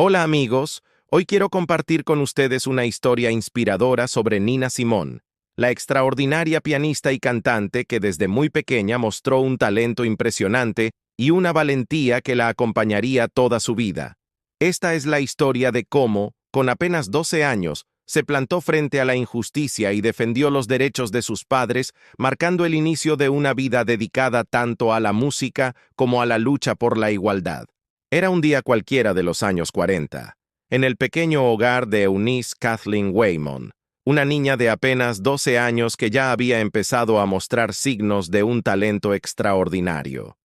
Hola amigos, hoy quiero compartir con ustedes una historia inspiradora sobre Nina Simone, la extraordinaria pianista y cantante que desde muy pequeña mostró un talento impresionante y una valentía que la acompañaría toda su vida. Esta es la historia de cómo, con apenas 12 años, se plantó frente a la injusticia y defendió los derechos de sus padres, marcando el inicio de una vida dedicada tanto a la música como a la lucha por la igualdad. Era un día cualquiera de los años 40, en el pequeño hogar de Eunice Kathleen Waymon, una niña de apenas 12 años que ya había empezado a mostrar signos de un talento extraordinario.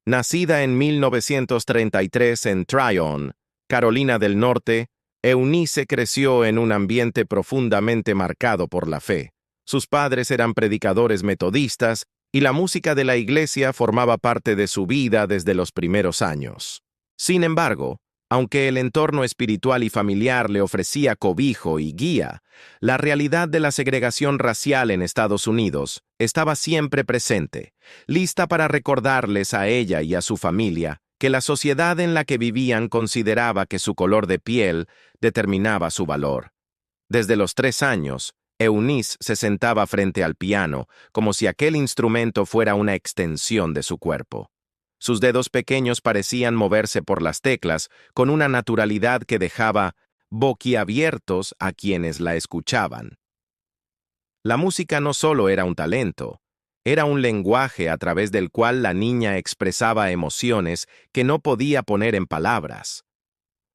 Nacida en 1933 en Tryon, Carolina del Norte, Eunice creció en un ambiente profundamente marcado por la fe. Sus padres eran predicadores metodistas y la música de la iglesia formaba parte de su vida desde los primeros años. Sin embargo, aunque el entorno espiritual y familiar le ofrecía cobijo y guía, la realidad de la segregación racial en Estados Unidos estaba siempre presente, lista para recordarles a ella y a su familia que la sociedad en la que vivían consideraba que su color de piel determinaba su valor. Desde los 3 años, Eunice se sentaba frente al piano, como si aquel instrumento fuera una extensión de su cuerpo. Sus dedos pequeños parecían moverse por las teclas con una naturalidad que dejaba boquiabiertos a quienes la escuchaban. La música no solo era un talento, era un lenguaje a través del cual la niña expresaba emociones que no podía poner en palabras.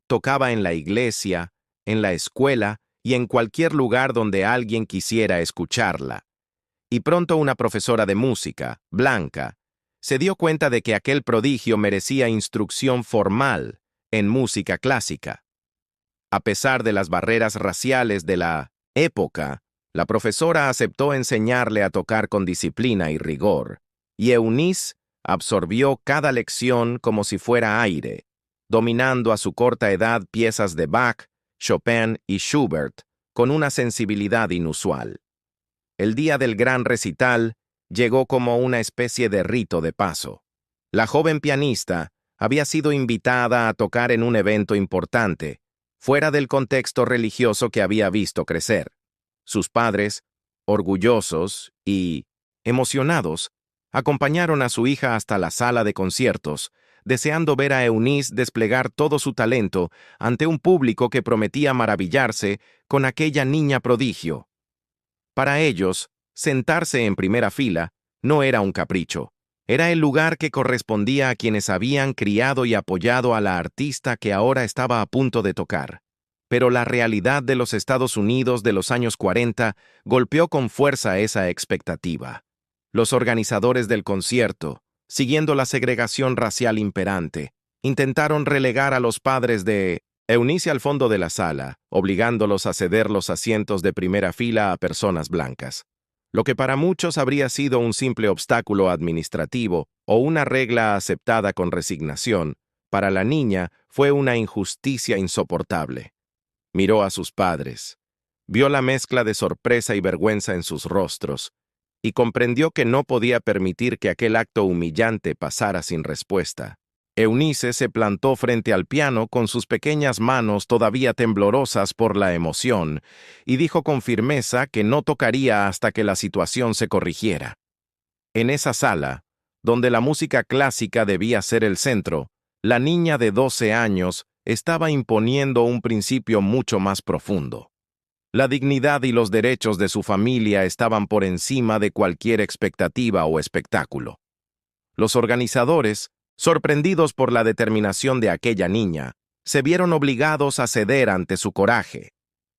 Tocaba en la iglesia, en la escuela y en cualquier lugar donde alguien quisiera escucharla. Y pronto una profesora de música, blanca, se dio cuenta de que aquel prodigio merecía instrucción formal en música clásica. A pesar de las barreras raciales de la época, la profesora aceptó enseñarle a tocar con disciplina y rigor, y Eunice absorbió cada lección como si fuera aire, dominando a su corta edad piezas de Bach, Chopin y Schubert con una sensibilidad inusual. El día del gran recital llegó como una especie de rito de paso. La joven pianista había sido invitada a tocar en un evento importante, fuera del contexto religioso que había visto crecer. Sus padres, orgullosos y emocionados, acompañaron a su hija hasta la sala de conciertos, deseando ver a Eunice desplegar todo su talento ante un público que prometía maravillarse con aquella niña prodigio. Para ellos, sentarse en primera fila no era un capricho, era el lugar que correspondía a quienes habían criado y apoyado a la artista que ahora estaba a punto de tocar. Pero la realidad de los Estados Unidos de los años 40 golpeó con fuerza esa expectativa. Los organizadores del concierto, siguiendo la segregación racial imperante, intentaron relegar a los padres de Eunice al fondo de la sala, obligándolos a ceder los asientos de primera fila a personas blancas. Lo que para muchos habría sido un simple obstáculo administrativo o una regla aceptada con resignación, para la niña fue una injusticia insoportable. Miró a sus padres, vio la mezcla de sorpresa y vergüenza en sus rostros, y comprendió que no podía permitir que aquel acto humillante pasara sin respuesta. Eunice se plantó frente al piano con sus pequeñas manos todavía temblorosas por la emoción y dijo con firmeza que no tocaría hasta que la situación se corrigiera. En esa sala, donde la música clásica debía ser el centro, la niña de 12 años estaba imponiendo un principio mucho más profundo. La dignidad y los derechos de su familia estaban por encima de cualquier expectativa o espectáculo. Los organizadores, sorprendidos por la determinación de aquella niña, se vieron obligados a ceder ante su coraje.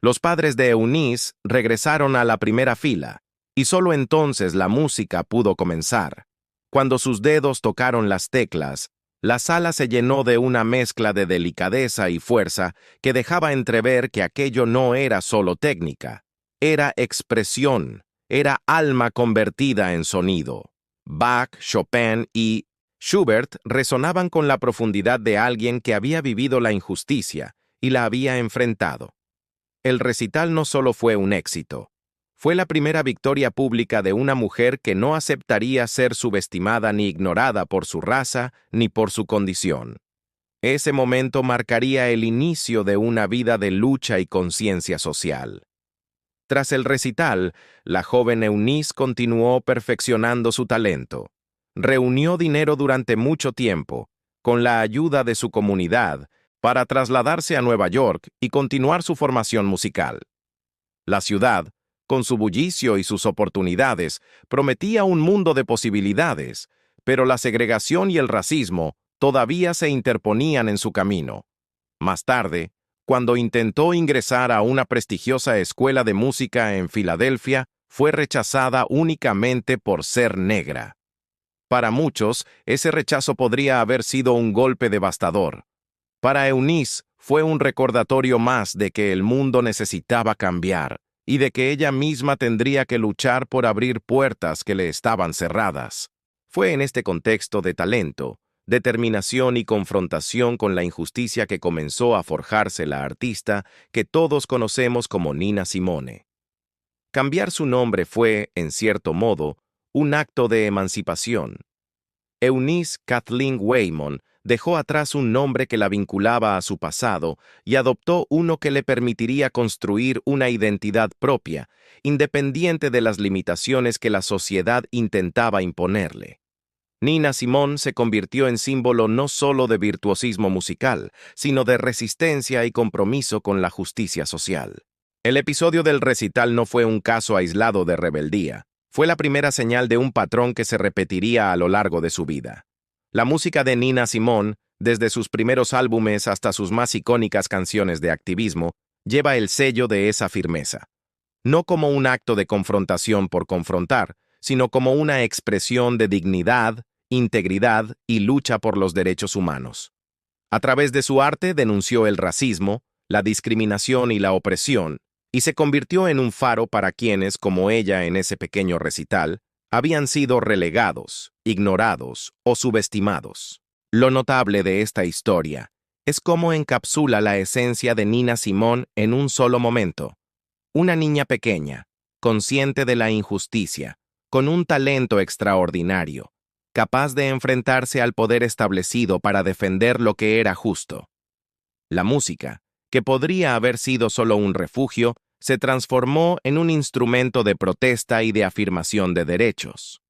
Los padres de Eunice regresaron a la primera fila, y solo entonces la música pudo comenzar. Cuando sus dedos tocaron las teclas, la sala se llenó de una mezcla de delicadeza y fuerza que dejaba entrever que aquello no era solo técnica, era expresión, era alma convertida en sonido. Bach, Chopin y Schubert resonaban con la profundidad de alguien que había vivido la injusticia y la había enfrentado. El recital no solo fue un éxito, fue la primera victoria pública de una mujer que no aceptaría ser subestimada ni ignorada por su raza ni por su condición. Ese momento marcaría el inicio de una vida de lucha y conciencia social. Tras el recital, la joven Eunice continuó perfeccionando su talento. Reunió dinero durante mucho tiempo, con la ayuda de su comunidad, para trasladarse a Nueva York y continuar su formación musical. La ciudad, con su bullicio y sus oportunidades, prometía un mundo de posibilidades, pero la segregación y el racismo todavía se interponían en su camino. Más tarde, cuando intentó ingresar a una prestigiosa escuela de música en Filadelfia, fue rechazada únicamente por ser negra. Para muchos, ese rechazo podría haber sido un golpe devastador. Para Eunice, fue un recordatorio más de que el mundo necesitaba cambiar y de que ella misma tendría que luchar por abrir puertas que le estaban cerradas. Fue en este contexto de talento, determinación y confrontación con la injusticia que comenzó a forjarse la artista que todos conocemos como Nina Simone. Cambiar su nombre fue, en cierto modo, un acto de emancipación. Eunice Kathleen Waymon dejó atrás un nombre que la vinculaba a su pasado y adoptó uno que le permitiría construir una identidad propia, independiente de las limitaciones que la sociedad intentaba imponerle. Nina Simone se convirtió en símbolo no solo de virtuosismo musical, sino de resistencia y compromiso con la justicia social. El episodio del recital no fue un caso aislado de rebeldía. Fue la primera señal de un patrón que se repetiría a lo largo de su vida. La música de Nina Simone, desde sus primeros álbumes hasta sus más icónicas canciones de activismo, lleva el sello de esa firmeza. No como un acto de confrontación por confrontar, sino como una expresión de dignidad, integridad y lucha por los derechos humanos. A través de su arte denunció el racismo, la discriminación y la opresión, y se convirtió en un faro para quienes, como ella en ese pequeño recital, habían sido relegados, ignorados o subestimados. Lo notable de esta historia es cómo encapsula la esencia de Nina Simone en un solo momento. Una niña pequeña, consciente de la injusticia, con un talento extraordinario, capaz de enfrentarse al poder establecido para defender lo que era justo. La música, que podría haber sido solo un refugio, se transformó en un instrumento de protesta y de afirmación de derechos.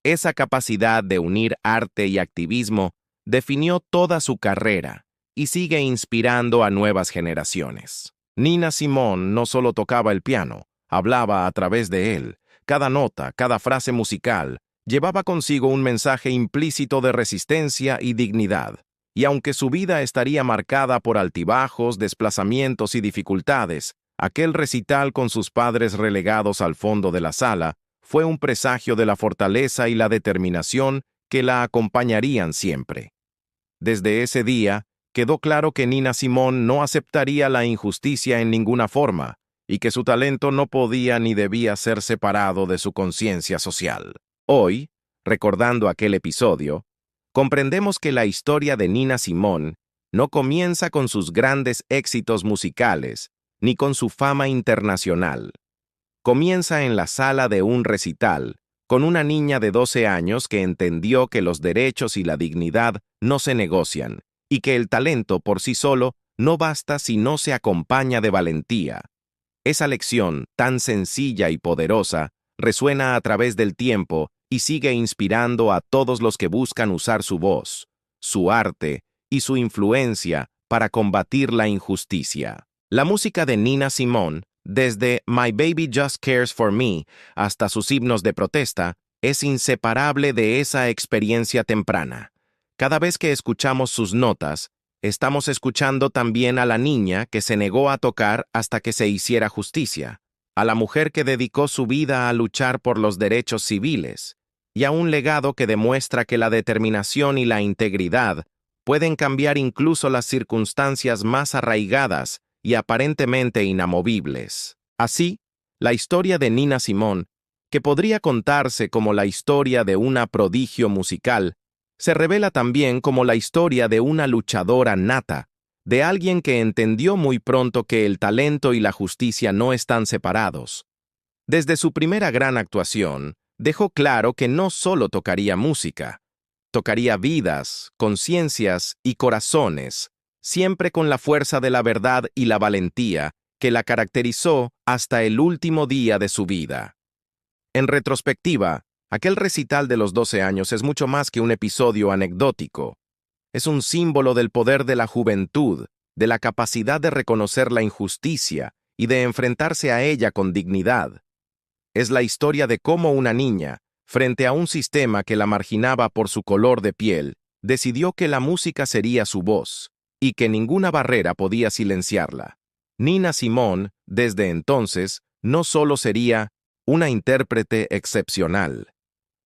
Esa capacidad de unir arte y activismo definió toda su carrera y sigue inspirando a nuevas generaciones. Nina Simone no solo tocaba el piano, hablaba a través de él. Cada nota, cada frase musical, llevaba consigo un mensaje implícito de resistencia y dignidad. Y aunque su vida estaría marcada por altibajos, desplazamientos y dificultades, aquel recital con sus padres relegados al fondo de la sala fue un presagio de la fortaleza y la determinación que la acompañarían siempre. Desde ese día, quedó claro que Nina Simone no aceptaría la injusticia en ninguna forma y que su talento no podía ni debía ser separado de su conciencia social. Hoy, recordando aquel episodio, comprendemos que la historia de Nina Simone no comienza con sus grandes éxitos musicales, ni con su fama internacional. Comienza en la sala de un recital, con una niña de 12 años que entendió que los derechos y la dignidad no se negocian, y que el talento por sí solo no basta si no se acompaña de valentía. Esa lección, tan sencilla y poderosa, resuena a través del tiempo y sigue inspirando a todos los que buscan usar su voz, su arte y su influencia para combatir la injusticia. La música de Nina Simone, desde My Baby Just Cares for Me hasta sus himnos de protesta, es inseparable de esa experiencia temprana. Cada vez que escuchamos sus notas, estamos escuchando también a la niña que se negó a tocar hasta que se hiciera justicia, a la mujer que dedicó su vida a luchar por los derechos civiles, y a un legado que demuestra que la determinación y la integridad pueden cambiar incluso las circunstancias más arraigadas y aparentemente inamovibles. Así, la historia de Nina Simone, que podría contarse como la historia de una prodigio musical, se revela también como la historia de una luchadora nata, de alguien que entendió muy pronto que el talento y la justicia no están separados. Desde su primera gran actuación, dejó claro que no solo tocaría música, Tocaría vidas, conciencias y corazones, siempre con la fuerza de la verdad y la valentía que la caracterizó hasta el último día de su vida. En retrospectiva, aquel recital de los 12 años es mucho más que un episodio anecdótico. Es un símbolo del poder de la juventud, de la capacidad de reconocer la injusticia y de enfrentarse a ella con dignidad. Es la historia de cómo una niña, frente a un sistema que la marginaba por su color de piel, decidió que la música sería su voz, y que ninguna barrera podía silenciarla. Nina Simone, desde entonces, no solo sería una intérprete excepcional,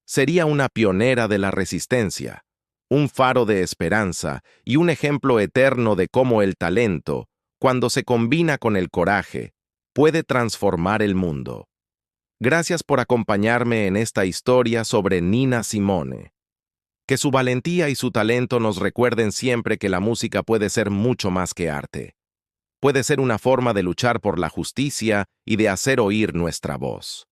sería una pionera de la resistencia, un faro de esperanza y un ejemplo eterno de cómo el talento, cuando se combina con el coraje, puede transformar el mundo. Gracias por acompañarme en esta historia sobre Nina Simone. Que su valentía y su talento nos recuerden siempre que la música puede ser mucho más que arte. Puede ser una forma de luchar por la justicia y de hacer oír nuestra voz.